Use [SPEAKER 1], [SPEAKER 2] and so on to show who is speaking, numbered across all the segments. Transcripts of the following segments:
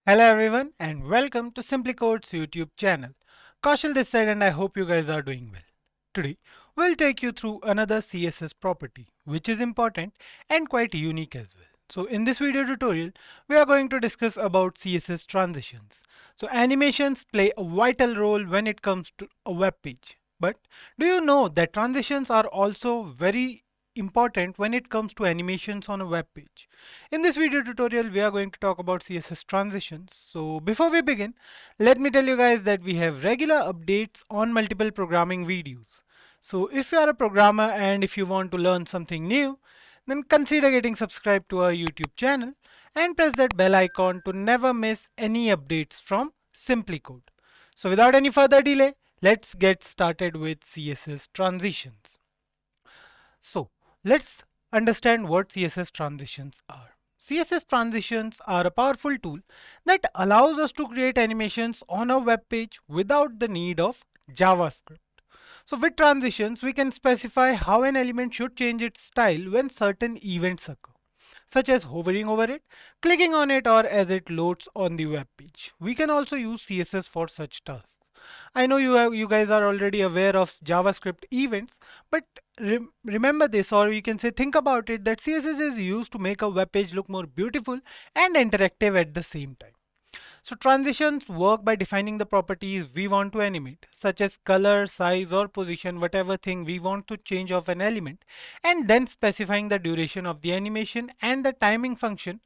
[SPEAKER 1] Hello everyone and welcome to SimpliCode's YouTube channel. Kaushal this side and I hope you guys are doing well. Today we'll take you through another CSS property which is important and quite unique as well. So in this video tutorial we are going to discuss about CSS transitions. So animations play a vital role when it comes to a web page. But do you know that transitions are also very important when it comes to animations on a web page? In this video tutorial, we are going to talk about CSS transitions. So before we begin, let me tell you guys that we have regular updates on multiple programming videos. So if you are a programmer and if you want to learn something new, then consider getting subscribed to our YouTube channel and press that bell icon to never miss any updates from SimpliCode. So without any further delay, let's get started with CSS transitions. So let's understand what CSS transitions are. CSS transitions are a powerful tool that allows us to create animations on a web page without the need of JavaScript. So with transitions, we can specify how an element should change its style when certain events occur, such as hovering over it, clicking on it, or as it loads on the web page. We can also use CSS for such tasks. I know you guys are already aware of JavaScript events, but remember this, or you can say think about it, that CSS is used to make a web page look more beautiful and interactive at the same time. So transitions work by defining the properties we want to animate, such as color, size, or position, whatever thing we want to change of an element, and then specifying the duration of the animation and the timing function.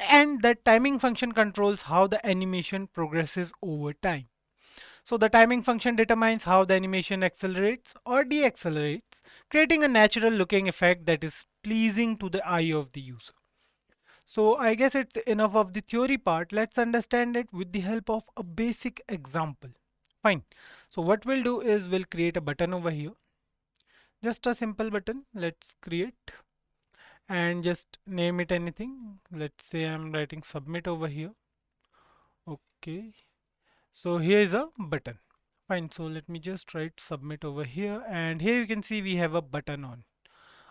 [SPEAKER 1] And that timing function controls how the animation progresses over time. So the timing function determines how the animation accelerates or deaccelerates, creating a natural looking effect that is pleasing to the eye of the user. So I guess it's enough of the theory part. Let's understand it with the help of a basic example. Fine. So what we'll do is we'll create a button over here. Just a simple button. Let's create and just name it anything. Let's say I'm writing submit over here. Okay. So here is a button. Fine. So let me just write submit over here. And here you can see we have a button on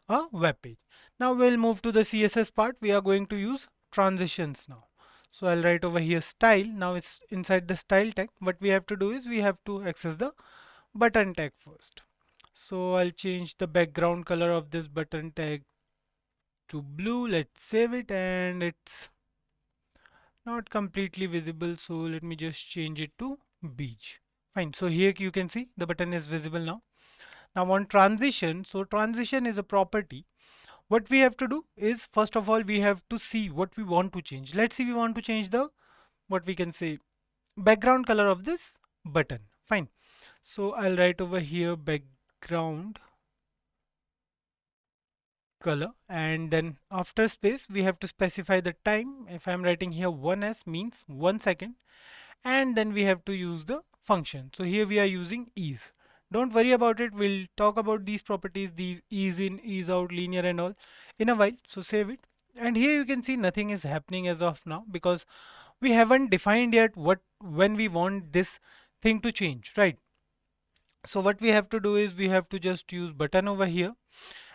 [SPEAKER 1] a web page. Now we'll move to the CSS part. We are going to use transitions now. So I'll write over here style. Now it's inside the style tag. What we have to do is we have to access the button tag first. So I'll change the background color of this button tag to blue. Let's save it, and it's not completely visible. So let me just change it to beige. Fine. So here you can see the button is visible now. Now on transition, so transition is a property. What we have to do is, first of all, we have to see what we want to change. Let's see, we want to change the, what we can say, background color of this button. Fine. So I'll write over here background color, and then after space we have to specify the time. If I'm writing here 1s means 1 second, and then we have to use the function. So here we are using ease. Don't worry about it, we'll talk about these properties, these ease in, ease out, linear and all in a while. So save it, and here you can see nothing is happening as of now because we haven't defined yet what, when we want this thing to change, right? So what we have to do is we have to just use button over here,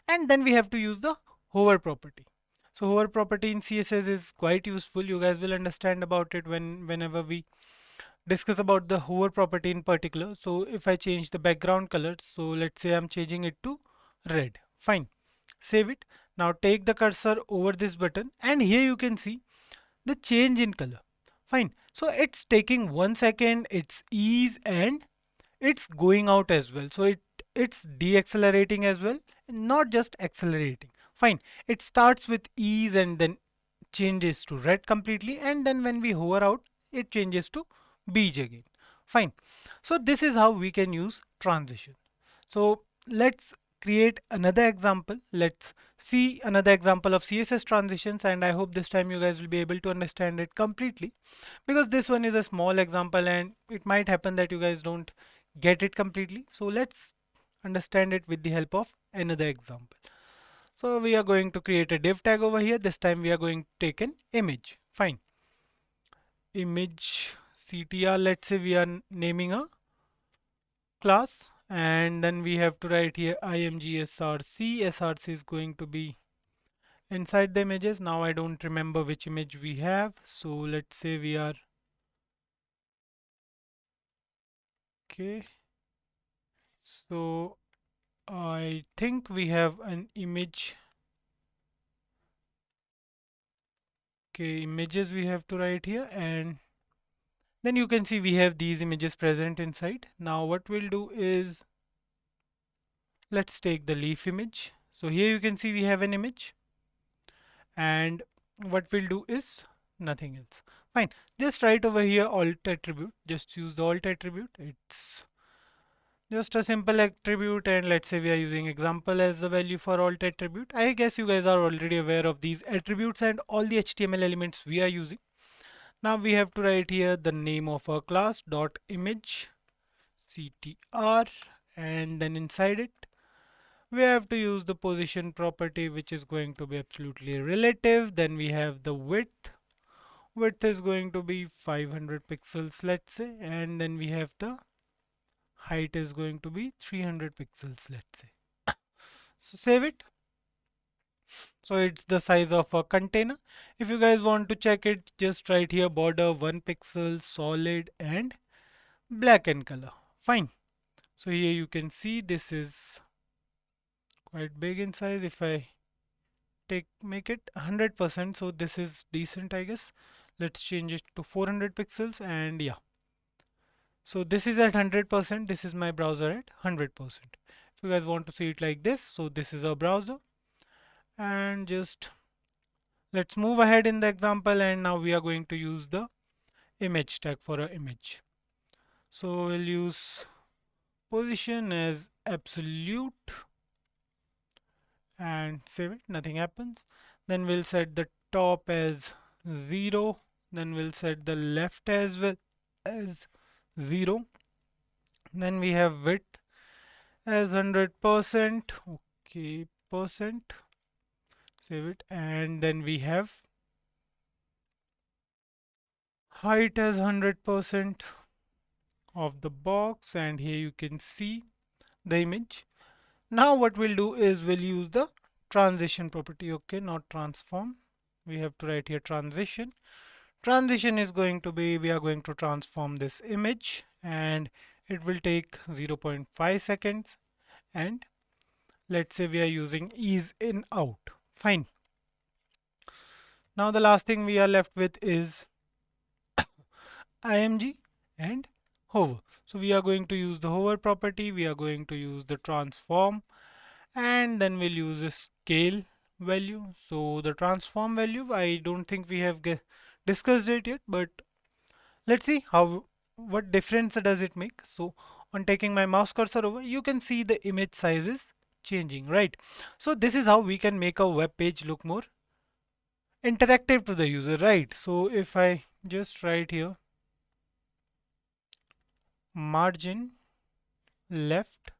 [SPEAKER 1] and then we have to use the hover property. So hover property in CSS is quite useful. You guys will understand about it whenever we discuss about the hover property in particular. So if I change the background color, so let's say I'm changing it to red. Fine. Save it. Now take the cursor over this button, and here you can see the change in color. Fine. So it's taking 1 second, it's ease, and it's going out as well. So it's deaccelerating as well, not just accelerating. Fine. It starts with ease and then changes to red completely, and then when we hover out, it changes to beige again. Fine. So this is how we can use transition. So let's create another example. Let's see another example of CSS transitions, and I hope this time you guys will be able to understand it completely, because this one is a small example and it might happen that you guys don't get it completely. So let's understand it with the help of another example. So we are going to create a div tag over here. This time we are going to take an image. Fine. Image CTR, let's say we are naming a class, and then we have to write here imgsrc. src is going to be inside the images. Now I don't remember which image we have, so let's say we are Okay, so I think we have an image. Okay, images we have to write here, and then you can see we have these images present inside. Now what we'll do is, let's take the leaf image. So here you can see we have an image, and what we'll do is nothing else. Fine, just write over here alt attribute, just use the alt attribute. It's just a simple attribute, and let's say we are using example as the value for alt attribute. I guess you guys are already aware of these attributes and all the HTML elements we are using. Now we have to write here the name of our class dot image ctr, and then inside it we have to use the position property, which is going to be absolutely relative. Then we have the width. Width is going to be 500 pixels, let's say, and then we have the height is going to be 300 pixels, let's say. So save it. So it's the size of a container. If you guys want to check it, just write here border 1 pixel, solid and black in color. Fine. So here you can see this is quite big in size. If I make it 100%, so this is decent, I guess. Let's change it to 400 pixels, and yeah. So this is at 100%, this is my browser at 100%. If you guys want to see it like this, so this is our browser, and just let's move ahead in the example, and now we are going to use the image tag for our image. So we'll use position as absolute and save it, nothing happens. Then we'll set the top as 0, then we'll set the left as well as 0. Then we have width as 100%, okay, percent, save it, and then we have height as 100% of the box, and here you can see the image. Now what we'll do is we'll use the transition property, okay, not transform. We have to write here transition. Transition is going to be, we are going to transform this image, and it will take 0.5 seconds, and let's say we are using ease in out. Fine. Now the last thing we are left with is img and hover. So we are going to use the hover property, we are going to use the transform, and then we'll use a scale value. So the transform value, I don't think we have discussed it yet, but let's see what difference does it make. So on taking my mouse cursor over, you can see the image size is changing, right? So this is how we can make a web page look more interactive to the user, right? So if I just write here margin left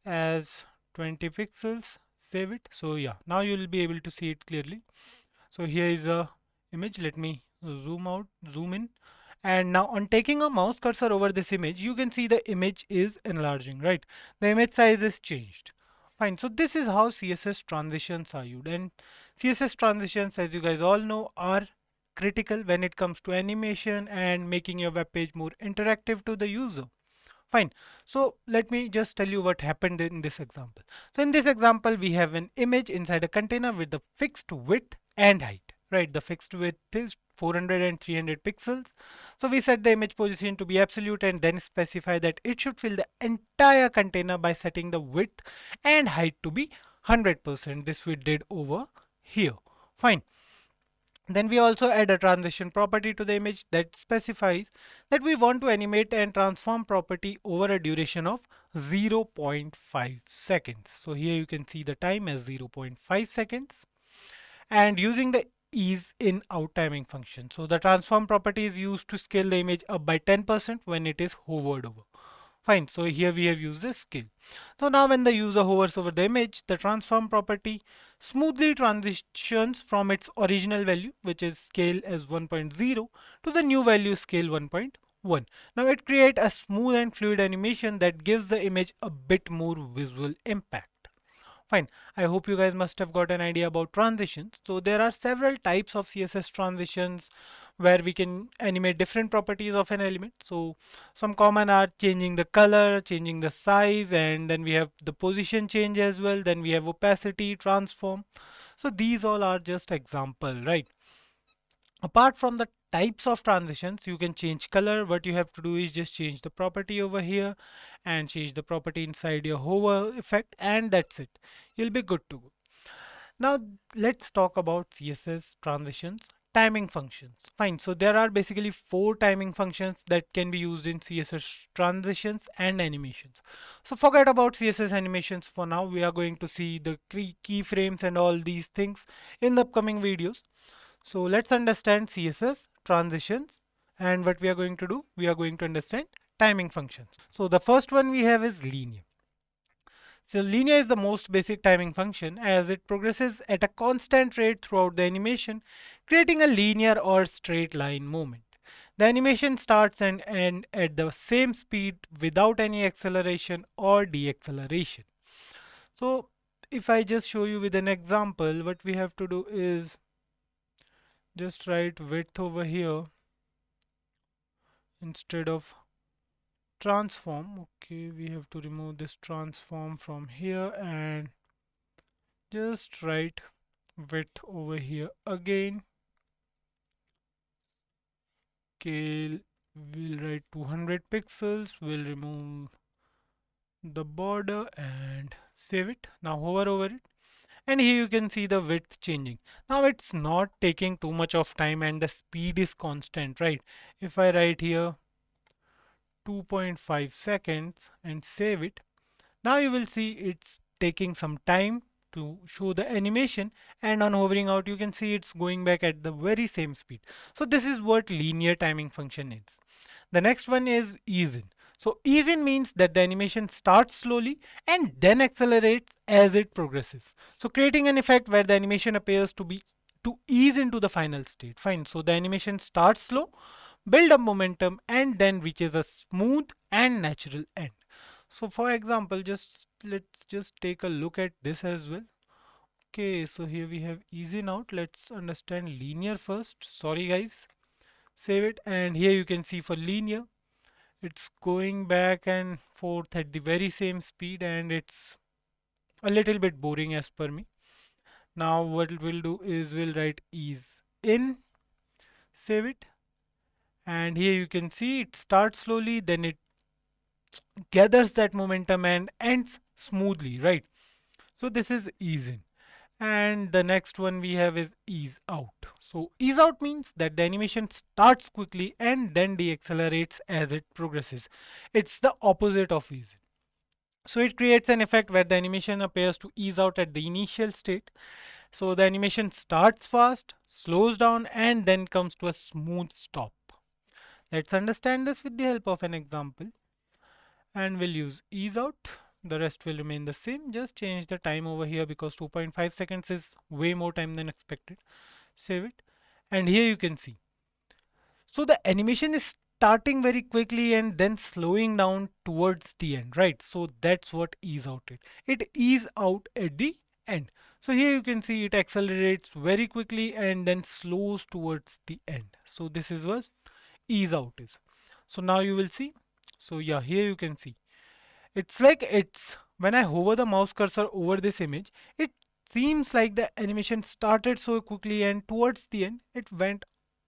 [SPEAKER 1] as 20 pixels, save it. So yeah, now you will be able to see it clearly. So here is a image. Let me zoom in. And now on taking a mouse cursor over this image, you can see the image is enlarging, right? The image size is changed. Fine. So this is how CSS transitions are used. And CSS transitions, as you guys all know, are critical when it comes to animation and making your web page more interactive to the user. Fine. So let me just tell you what happened in this example. So in this example, we have an image inside a container with the fixed width and height, right? The fixed width is 400 and 300 pixels. So we set the image position to be absolute and then specify that it should fill the entire container by setting the width and height to be 100%. This we did over here. Fine. Then we also add a transition property to the image that specifies that we want to animate and transform property over a duration of 0.5 seconds. So here you can see the time as 0.5 seconds, and using the ease in out timing function. So the transform property is used to scale the image up by 10% when it is hovered over. Fine, so here we have used the scale. So now when the user hovers over the image, the transform property smoothly transitions from its original value, which is scale as 1.0, to the new value scale 1.1. Now it creates a smooth and fluid animation that gives the image a bit more visual impact. Fine, I hope you guys must have got an idea about transitions. So there are several types of CSS transitions where we can animate different properties of an element. So some common are changing the color, changing the size, and then we have the position change as well. Then we have opacity, transform. So these all are just example, right? Apart from the types of transitions, you can change color. What you have to do is just change the property over here and change the property inside your hover effect, and that's it. You'll be good to go. Now let's talk about CSS transitions timing functions. Fine. So there are basically four timing functions that can be used in CSS transitions and animations. So forget about CSS animations for now. We are going to see the keyframes and all these things in the upcoming videos. So let's understand CSS transitions, and what we are going to do, we are going to understand timing functions. So the first one we have is linear. So linear is the most basic timing function as it progresses at a constant rate throughout the animation, creating a linear or straight line movement. The animation starts and ends at the same speed without any acceleration or deceleration. So if I just show you with an example, what we have to do is just write width over here instead of transform. Okay, we have to remove this transform from here and just write width over here again. Okay, we'll write 200 pixels. We'll remove the border and save it. Now hover over it, and here you can see the width changing. Now it's not taking too much of time and the speed is constant, right? If I write here 2.5 seconds and save it, now you will see it's taking some time to show the animation, and on hovering out you can see it's going back at the very same speed. So this is what linear timing function is. The next one is ease in. So ease in means that the animation starts slowly and then accelerates as it progresses. So creating an effect where the animation appears to ease into the final state. Fine. So the animation starts slow, build up momentum, and then reaches a smooth and natural end. So for example, let's just take a look at this as well. Okay, so here we have ease in out. Let's understand linear first. Sorry guys, save it, and here you can see for linear it's going back and forth at the very same speed, and it's a little bit boring as per me. Now what we'll do is we'll write ease in, save it, and here you can see it starts slowly, then it gathers that momentum and ends smoothly, right? So this is ease in. And the next one we have is ease out. So ease out means that the animation starts quickly and then deaccelerates as it progresses. It's the opposite of ease in. So it creates an effect where the animation appears to ease out at the initial state. So the animation starts fast, slows down, and then comes to a smooth stop. Let's understand this with the help of an example. And we'll use ease out. The rest will remain the same. Just change the time over here because 2.5 seconds is way more time than expected. Save it. And here you can see. So the animation is starting very quickly and then slowing down towards the end, right? So that's what ease out is. It ease out at the end. So here you can see it accelerates very quickly and then slows towards the end. So this is what ease out is. So now you will see. So yeah, here you can see. It's like it's when I hover the mouse cursor over this image, it seems like the animation started so quickly and towards the end it went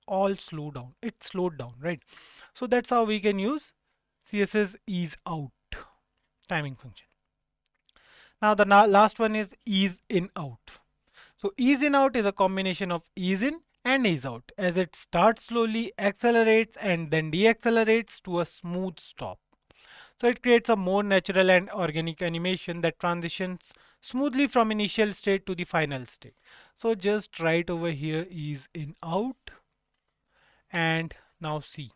[SPEAKER 1] all slow down. It slowed down, right? So that's how we can use CSS ease out timing function. Now the last one is ease in out. So ease in out is a combination of ease in and ease out as it starts slowly, accelerates and then deaccelerates to a smooth stop. So it creates a more natural and organic animation that transitions smoothly from initial state to the final state. So just right over here ease in out, and now see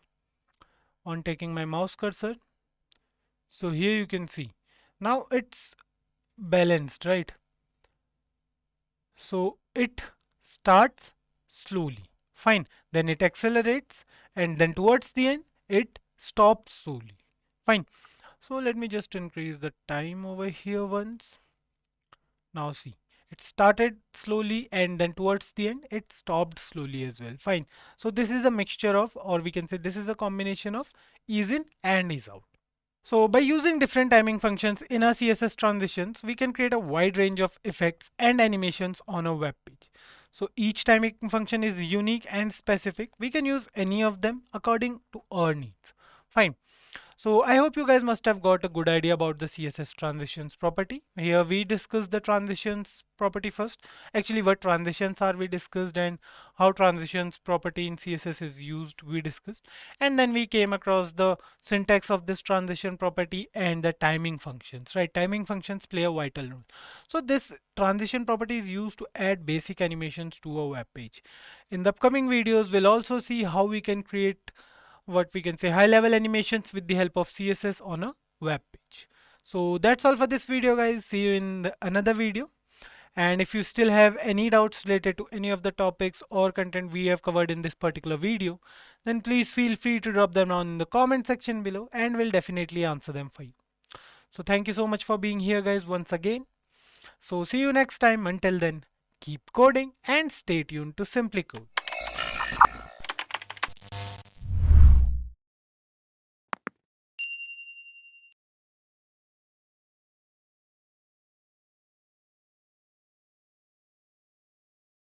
[SPEAKER 1] on taking my mouse cursor. So here you can see now it's balanced, right? So it starts slowly, fine, then it accelerates, and then towards the end it stops slowly, fine. So let me just increase the time over here once. Now see, It started slowly and then towards the end it stopped slowly as well. Fine. So this is a mixture of, or we can say this is a combination of ease in and ease out. So by using different timing functions in our CSS transitions, we can create a wide range of effects and animations on a web page. So each timing function is unique and specific. We can use any of them according to our needs. Fine. So I hope you guys must have got a good idea about the CSS transitions property. Here we discussed the transitions property first. Actually, what transitions are we discussed, and how transitions property in CSS is used we discussed. And then we came across the syntax of this transition property and the timing functions, right? Timing functions play a vital role. So this transition property is used to add basic animations to a web page. In the upcoming videos, we'll also see how we can create what we can say high level animations with the help of CSS on a web page. So that's all for this video, guys. See you in another video. And if you still have any doubts related to any of the topics or content we have covered in this particular video, then please feel free to drop them down in the comment section below and we'll definitely answer them for you. So thank you so much for being here, guys, once again. So see you next time. Until then, keep coding and stay tuned to SimpliCode.